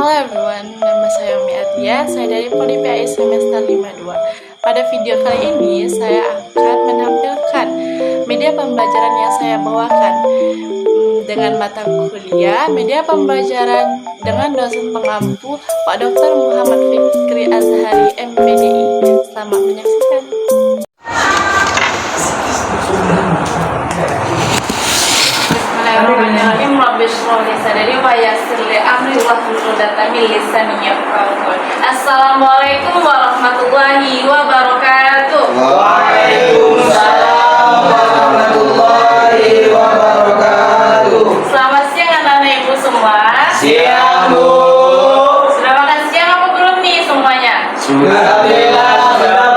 Halo everyone, nama saya Umi Atia, saya dari Prodi PAI semester 52. Pada video kali ini, saya akan menampilkan media pembelajaran yang saya bawakan dengan mata kuliah media pembelajaran dengan dosen pengampu Pak Dr. Muhammad Fikri Azhari MPDI. Selamat menyaksikan. Bismillahirrahmanirrahim. Rabbi shrah li sadri wa yassir li amri wahlul 'uqdatam min lisani yafqahu qawli. Assalamualaikum warahmatullahi wabarakatuh. Waalaikumsalam warahmatullahi wabarakatuh. Selamat siang anak-anak ibu semua. Siang, Bu. Sudah makan siang apa belum nih semuanya? Sudah,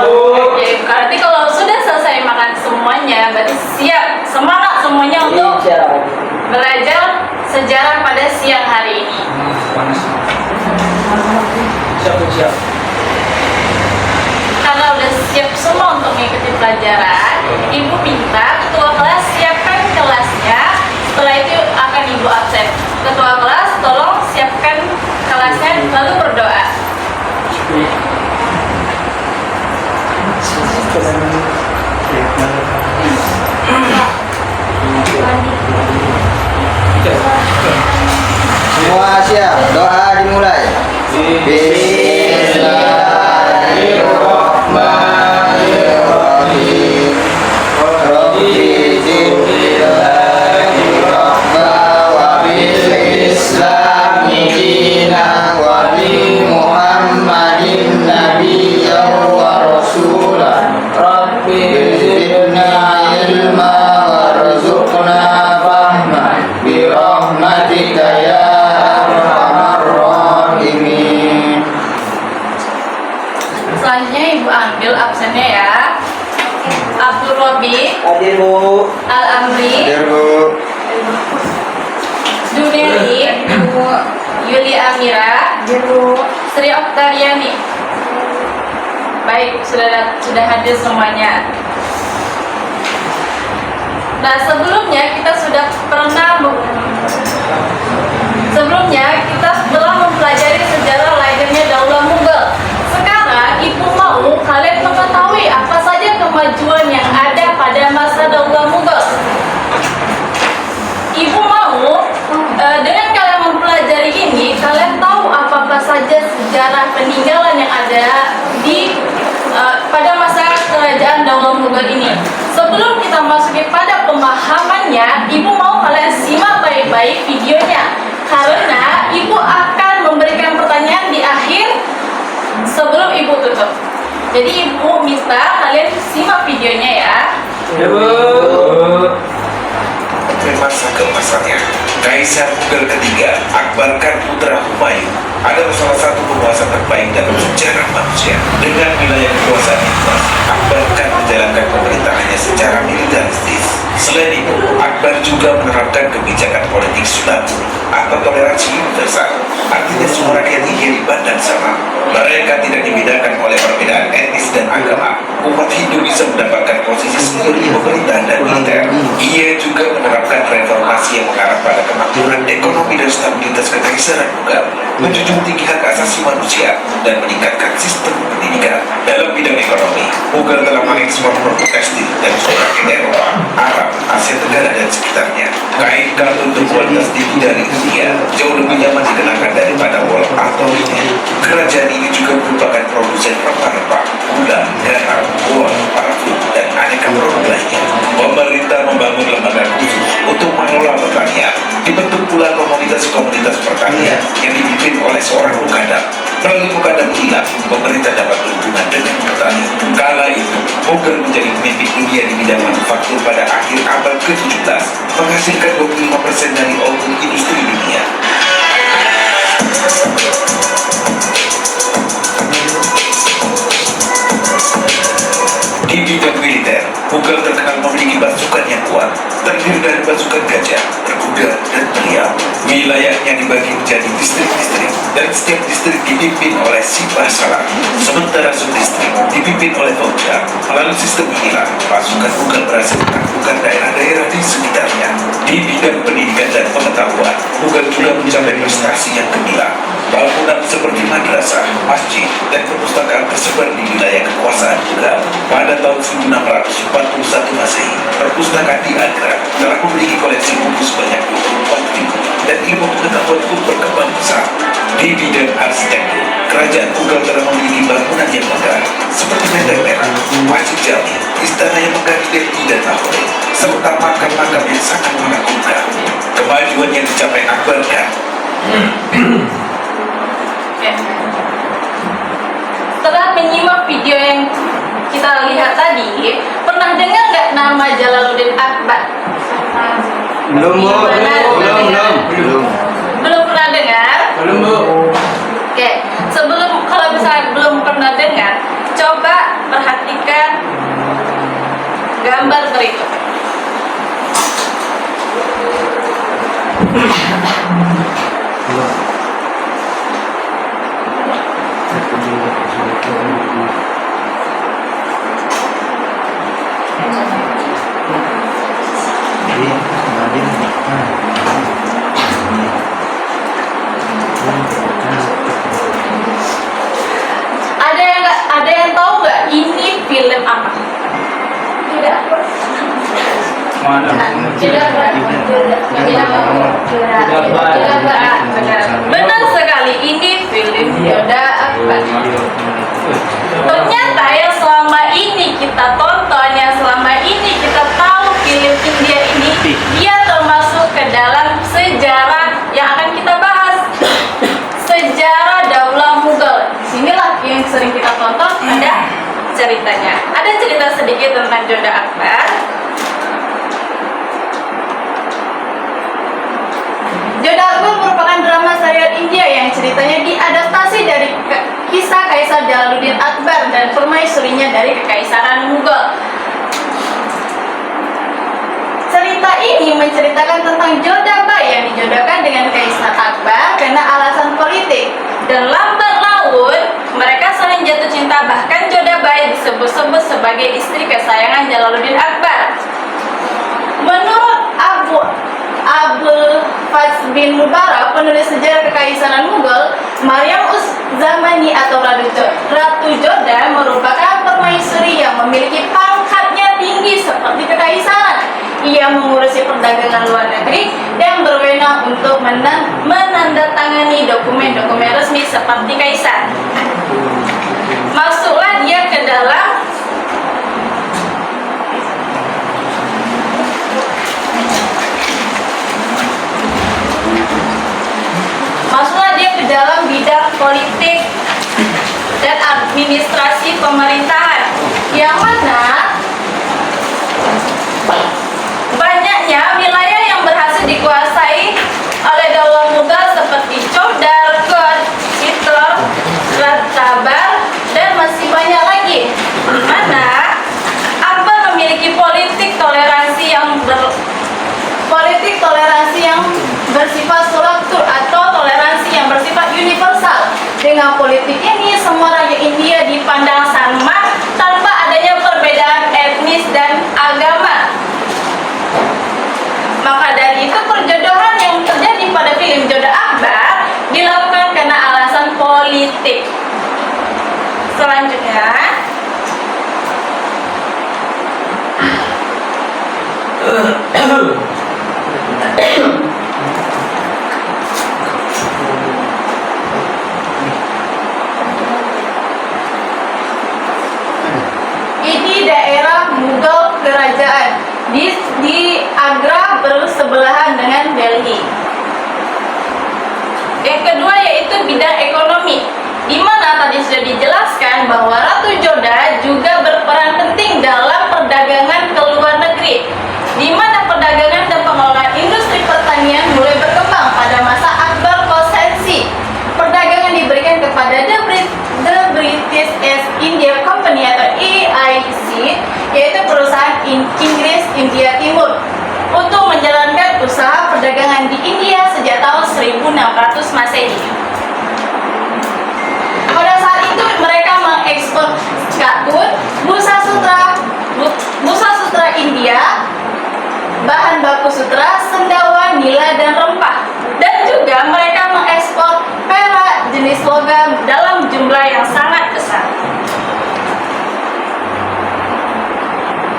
Bu. Oke, berarti kalau sudah selesai makan semuanya, berarti siap, semangat semuanya untuk belajar sejarah pada siang hari ini. Siap. Karena udah siap semua untuk mengikuti pelajaran, ibu minta ketua kelas siapkan kelasnya. Setelah itu akan ibu absen. Ketua kelas tolong siapkan kelasnya lalu berdoa. Semua siap, doa dimulai. Bismillahirrahmanirrahim. Rabbi zidni rahma wa bil islami dina wa bi Muhammadin nabiyyan wa rasulan. Rabbi zidna ilma warzuqna fahma bi rahmatika ya arhamar rahimin. Selanjutnya ibu ambil absennya ya. Abdul Robi, Hadir, Bu. Al-Amri, Hadir, Bu. Duneri, Yuli Amira, Sri Oktariani. Baik, sudah hadir semuanya. Nah, sebelumnya kita telah mempelajari sejarah lahirnya Daulah Mughal. Sekarang ibu mau kalian mengetahui apa saja kemajuan yang ada pada masa Daulah Mughal. Ibu mau dengan kalian mempelajari ini, kalian tahu apa saja sejarah peninggalan yang ada di pada masa kerajaan Daulah Mughal ini. Sebelum kita masuki pada pemahamannya, ibu mau kalian simak baik-baik videonya, karena ibu akan memberikan pertanyaan di akhir sebelum ibu tutup. Jadi ibu minta kalian simak videonya ya. Masa keemasannya, Kaisar Mughal ketiga, Akbar Khan putra Humayun, adalah salah satu penguasa terbaik dalam sejarah manusia. Dengan wilayah kekuasaan yang luas, Akbar Khan menjalankan pemerintahannya secara militeristis. Selain itu, Akbar juga menerapkan kebijakan politik sulami atau toleransi universal. Artinya semua rakyat hidup dan sama. Mereka tidak dibedakan oleh perbedaan etnis dan agama. Umat Hindu bisa mendapatkan posisi senior di pemerintahan dan militer. Ia juga menerapkan reformasi yang mengarah pada kemakmuran ekonomi dan stabilitas kekaisaran Mughal, menjunjung tinggi hak asasi manusia, dan meningkatkan sistem pendidikan. Dalam bidang ekonomi, Mughal telah mengekspor produk tekstil dan surat ke Eropa, Arab, Asia Tenggara dan sekitarnya. Kain katun berkualitas tinggi dari India jauh lebih nyaman dikenakan daripada wol atau linen. Kerajaan ini juga merupakan produsen rempah-rempah, gula, garam, wol, parfum, dan aneka produk lainnya. Pemerintah membangun lembaga khusus untuk mengelola pertanian. Dibentuk pula komunitas-komunitas pertanian yang dipimpin oleh seorang mukadam. Melalui mukadam hilang, pemerintah dapat berhubungan dengan petani. Kala itu, Mughal menjadi pemimpin dunia di bidang manufaktur pada akhir abad ke-17, menghasilkan 25% dari output industri dunia. Di bidang militer, Mughal terkenal memiliki pasukan yang kuat. terdiri dari pasukan gajah, berkuda, dan meriam. Wilayahnya dibagi menjadi distrik-distrik, dan setiap distrik dipimpin oleh Sipah Salam. Sementara subdistrik dipimpin oleh Fauja. Melalui sistem inilah, pasukan Mughal berhasil menaklukkan daerah-daerah di sekitarnya. Di bidang pendidikan dan pengetahuan, Mughal juga mencapai prestasi yang gemilang. Bangunan seperti madrasah, masjid, dan perpustakaan tersebar di wilayah kekuasaan Mughal. Pada tahun 1641 Masehi, perpustakaan di Agra telah memiliki koleksi buku sebanyak 24.000 dan ilmu pengetahuan pun berkembang pesat. Di bidang arsitektur, kerajaan Mughal telah memiliki bangunan yang megah seperti Benteng Merah, Masjid Jami, istana yang megah di Delhi dan Lahore, serta makam-makam yang sangat menakutkan. Kemajuan yang dicapai Akbar Khan. Setelah menyimak video yang kita lihat tadi, pernah dengar nggak nama Jalaluddin Akbar? Belum, Bu. Belum pernah dengar? Belum, Bu. Oke, kalau misalnya belum pernah dengar, coba perhatikan gambar berikut. Ada yang tahu nggak ini film apa? Tidak. Benar sekali, ini film Yoda Akbar. Ternyata yang selama ini kita tonton, yang selama ini kita tahu film India ini, dia termasuk ke dalam sejarah yang akan kita bahas. Sejarah Daulah Mughal. Disinilah yang sering kita tonton, ada ceritanya. Ada cerita sedikit tentang Yoda Akbar. Yoda Akbar merupakan drama serial India yang ceritanya diadaptasi dari kisah Kaisar Jalaluddin Akbar dan permaisurinya dari Kekaisaran Mughal. Cerita ini menceritakan tentang Jodabai yang dijodohkan dengan Kaisar Akbar karena alasan politik. Dan lambat laun mereka saling jatuh cinta, bahkan Jodabai disebut-sebut sebagai istri kesayangan Jalaluddin Akbar. Menurut Abul Fazl bin Mubarak, penulis sejarah Kekaisaran Mughal, Maryam Uz-Zamani atau Ratu Joda merupakan permaisuri yang memiliki pangkatnya tinggi seperti kekaisaran. Ia mengurusi perdagangan luar negeri dan berwenang untuk menandatangani dokumen-dokumen resmi seperti kaisar. Masuklah dia ke dalam bidang politik dan administrasi pemerintahan, yang mana banyaknya wilayah yang berhasil dikuasai oleh Daulah Mughal seperti Chodar, God, Chittor, Ratabar, dan masih banyak lagi. Di mana Akbar memiliki politik toleransi yang bersifat sulaktur atau toleransi yang bersifat universal. Dengan politik ini, semua rakyat India dipandang sama tanpa adanya perbedaan etnis dan agama. Maka dari itu perjodohan yang terjadi pada film Joda Akbar dilakukan karena alasan politik. Selanjutnya, ini daerah Mughal kerajaan di Agra bersebelahan dengan Delhi. Yang kedua yaitu bidang ekonomi, di mana tadi sudah dijelaskan bahwa Ratu Joda juga berperan penting dalam perdagangan ke luar negeri, di mana perdagangan dan pengelolaan industri pertanian mulai berkembang pada masa Akbar Kosensi. Perdagangan diberikan kepada The British East India Company atau EIC, yaitu perusahaan Inggris India Timur, 600 Masehi. Pada saat itu mereka mengekspor katun, busa sutra India, bahan baku sutra, sendawa, nila, dan rempah. Dan juga mereka mengekspor perak jenis logam dalam jumlah yang sangat besar.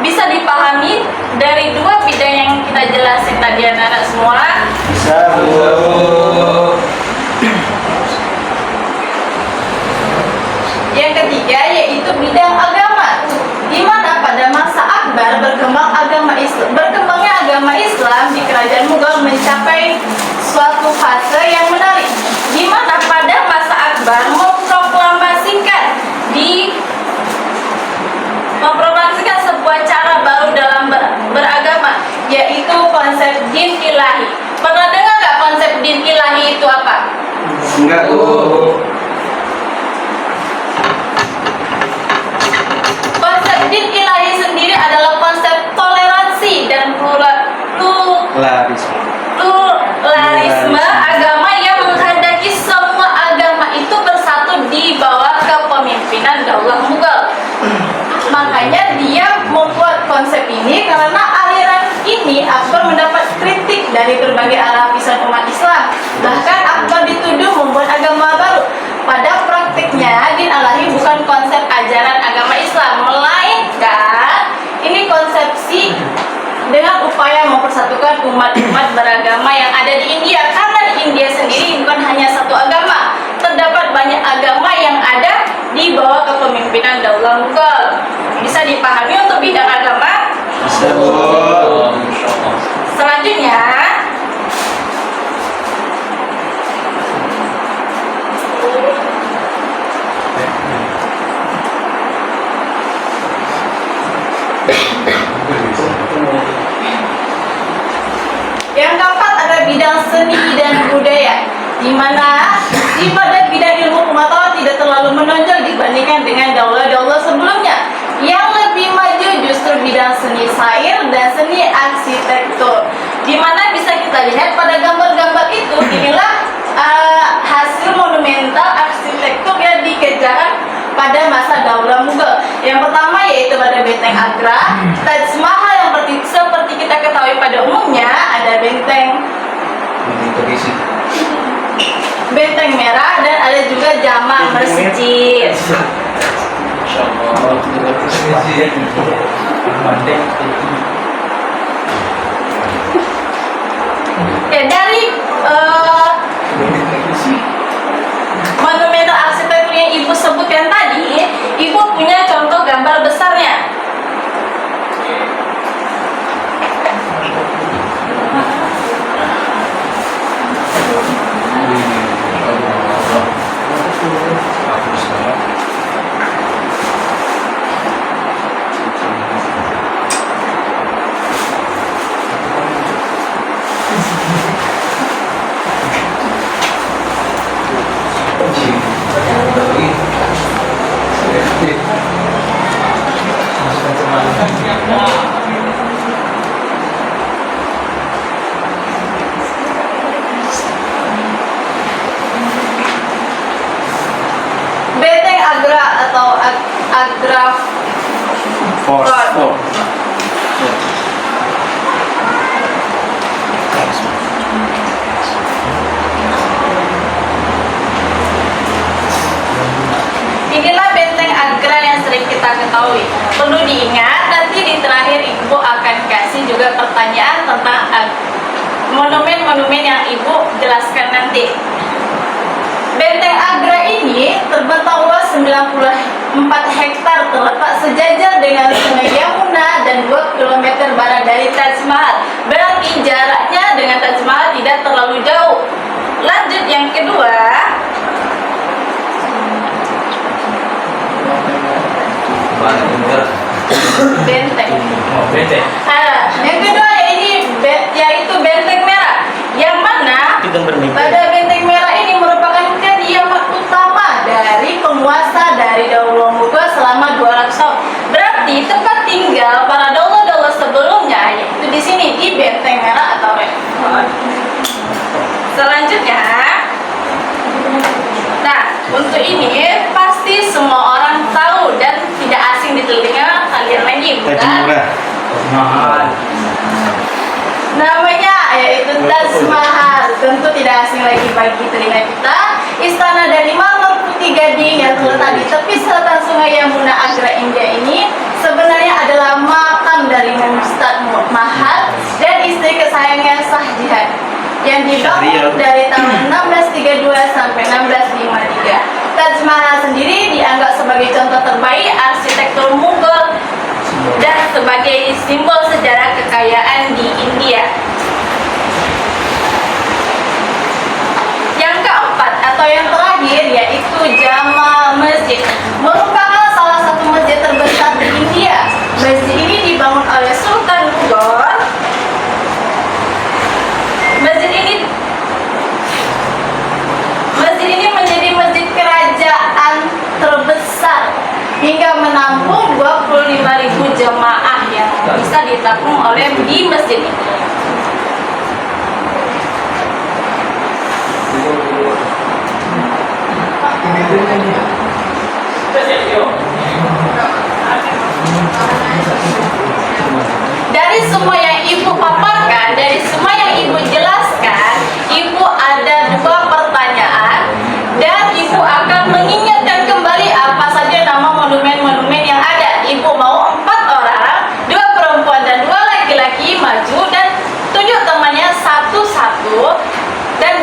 Bisa dipahami dari dua bidang yang kita jelasin tadi anak-anak semua. Bisa, Bu. Yang ketiga yaitu bidang agama, di mana pada masa Akbar berkembangnya agama Islam di kerajaan Mughal mencapai suatu fase yang menarik, di mana pada masa Akbar mempromosikan sebuah cara baru dalam beragama, yaitu konsep din ilahi. Pernah dengar nggak konsep din ilahi itu apa? Enggak, Bu. Konsep din ilahi sendiri adalah konsep toleransi dan pluralisme agama yang menghendaki semua agama itu bersatu di bawah kepemimpinan Daulah Mughal. Makanya dia membuat konsep ini karena aliran ini Akbar mendapat kritik dari berbagai lapisan umat Islam. Bahkan Akbar dituduh membuat agama baru. Pada praktiknya din ilahi bukan konsep ajaran agama Islam, melainkan ini konsepsi dengan upaya mempersatukan umat-umat beragama yang ada di India. Karena di India sendiri bukan hanya satu agama, terdapat banyak agama yang ada di bawah kepemimpinan Daulah Mughal. Bisa dipahami untuk bidang agama? Bisa, Bu. Selanjutnya, yang keempat ada bidang seni dan budaya, di mana di pada bidang ilmu pengetahuan tidak terlalu menonjol dibandingkan dengan daulah-daulah sebelumnya. Yang lebih maju justru bidang seni syair dan seni arsitektur, di mana bisa kita lihat pada gambar-gambar itu inilah hasil monumental arsitektur yang dikerjakan pada masa Daulah Mughal. Yang pertama yaitu pada Benteng Agra, Taj Mahal yang seperti kita ketahui pada umumnya ada benteng merah, dan ada juga Jama Masjid. Ya, dari monumental arsitektur yang Ibu sebutkan tadi, Ibu punya contoh gambar besarnya. Benteng Agra atau Agra Fort. Inilah benteng Agra yang sering kita ketahui. Perlu diingat, nanti di terakhir Ibu akan kasih juga pertanyaan tentang monumen-monumen yang Ibu jelaskan nanti. Benteng Agra ini terbentang luas 94 hektar, terletak sejajar dengan Sungai Yamuna dan 2 km barat dari Taj Mahal. Berarti jaraknya dengan Taj Mahal tidak terlalu jauh. Lanjut yang kedua. Benteng. Yang kedua yaitu benteng merah, yang mana pada benteng merah ini merupakan kediaman utama dari penguasa dari Daulah Mughal selama 200 tahun. Berarti tempat tinggal para daulah-daulah sebelumnya yaitu di sini di benteng merah atau red. Selanjutnya ini pasti semua orang tahu dan tidak asing di telinga kalian lagi, Taj bukan? Mahal. Namanya yaitu Taj Mahal, tentu tidak asing lagi bagi telinga kita. Istana dari marmer putih gading yang terletak di tepi selatan Sungai Yamuna, Agra, India ini sebenarnya adalah makam dari Mumtaz Mahal dan istri kesayangan Shah Jahan yang dibangun dari tahun 1632 sampai 1653. Taj Mahal sendiri dianggap sebagai contoh terbaik arsitektur Mughal dan sebagai simbol sejarah kekayaan di India. Yang keempat atau yang terakhir yaitu Jama Masjid, merupakan salah satu masjid terbesar di India. Masjid ini dibangun oleh Sultan Mughal. Masjid ini menjadi masjid kerajaan terbesar hingga menampung 25.000 jemaah yang bisa ditampung oleh di masjid ini. Dari semua yang ibu paparkan, dari semua yang ibu jelaskan, ibu ada 2 pertanyaan dan ibu akan mengingatkan kembali apa saja nama monumen-monumen yang ada. Ibu mau 4 orang, 2 perempuan dan 2 laki-laki maju dan tunjuk temannya satu-satu dan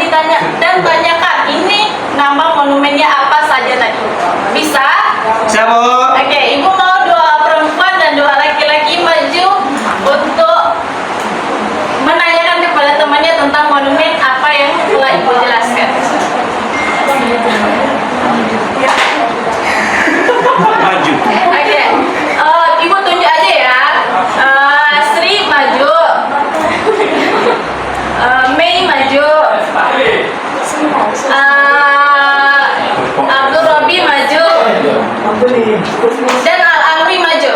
tanyakan ini nama monumennya apa saja tadi. Bisa? Siapa? Oke, ibu mau 2 perempuan dan 2 laki-laki maju untuk menanyakan kepada temannya tentang monumen apa yang telah ibu jelaskan. Maju. Oke, ibu tunjuk aja ya. Sri maju, Mei maju, Abdul Robi maju, dan Al Amri maju.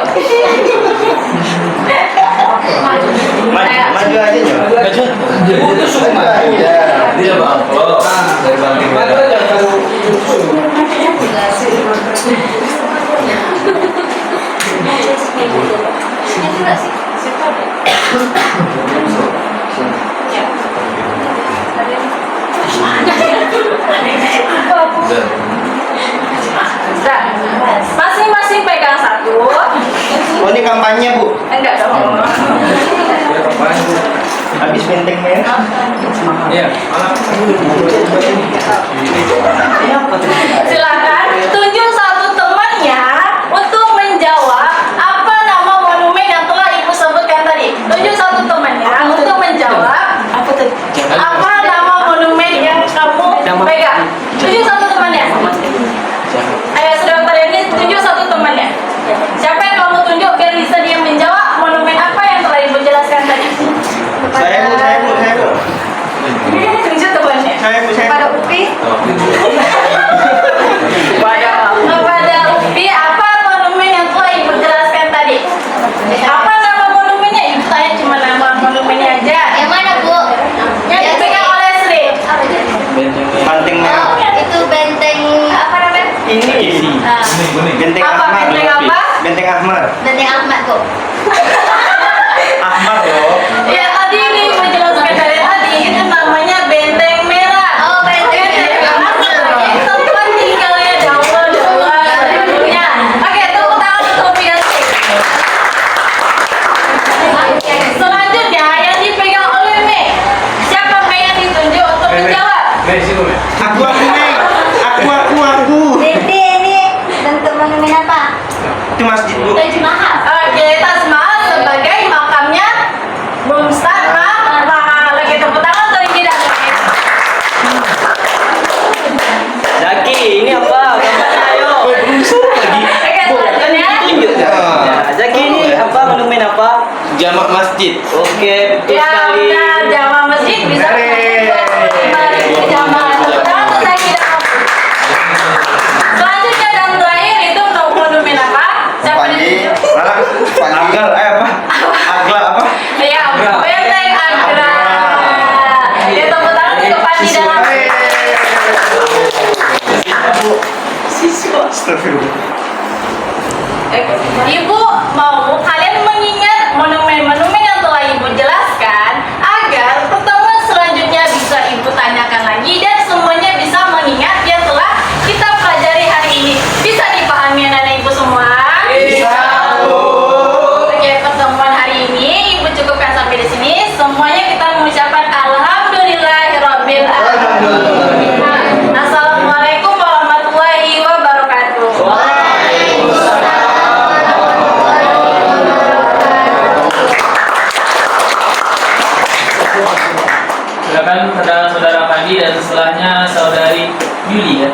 Maju aja ya. Iya. Dia bang. Oh, dari banting. Masing-masing pegang satu. Oh ini kampanye bu. Enggak dong. Habis benteng merah. Iya. Silakan tunjuk satu temannya untuk menjawab apa nama monumen yang telah ibu sebutkan tadi. Tunjuk satu temannya untuk menjawab apa nama monumen yang kamu pegang. Tunjuk satu temannya. Ayo saudara ini tunjuk satu temannya. Siapa yang kamu tunjuk biar bisa dia menjawab monumen apa yang telah ibu jelaskan tadi. Saya bu. Tunjuk temannya. Saya bu. Pada Upi. Kepada Upi, apa monumen yang telah ibu jelaskan tadi? Apa nama monumennya? Ibu tanya cuma nama monumennya aja. Yang mana, Bu? Yang dipegang oleh Sri. Banting merah. Itu benteng apa namanya? Ini. Nah, Benteng apa? Ahmad. Benteng apa? Benteng Ahmad. Benteng Ahmad kok. Ahmad loh. Ya tadi ini ibu jelaskan dari tadi itu namanya benteng merah. Oh, benteng merah. Itu tempat tinggalnya Dawa dulunya. Oke, tepuk tangan untuk Bianti. Selanjutnya yang dipegang oleh Mei. Siapa Mei yang ditunjuk untuk menjawab? Aku. Ini bentuk monumen apa? Itu masjid bu. Taj Mahal. Oke, Taj Mahal sebagai makamnya Mumtaz Mahal. Lagi tepuk tangan untuk tidak. Zaki, ini apa? Gambarnya ayo. Oke, selanjutnya. Ya, Zaki ini apa? Monumen apa? Jamak masjid. Oke, betul Ya, sekali. benar, jamaah masjid bisa untuk jamaah. Tepuk tangan untuk Zaki dan Abu. Selanjutnya dan terakhir itu monumen apa? Siapa di Agel. Apa? Agel apa? Ya, benteng Agra. Ya, tepuk tangan untuk Pandi dan Abu. Ibu mau kalian mengingat monumen-monumen yang telah Ibu jelaskan agar pertemuan selanjutnya bisa Ibu tanyakan lagi dan semuanya bisa mengingat yang telah kita pelajari hari ini. Bisa dipahami anak-anak Ibu semua? Bisa, Bu. Oke, pertemuan hari ini Ibu cukupkan sampai di sini. Semuanya kita mengucapkan alhamdulillahirabbil alamin. Assalamualaikum warahmatullahi wabarakatuh. Silakan saudara-saudara Pandi dan setelahnya saudari Yuli ya.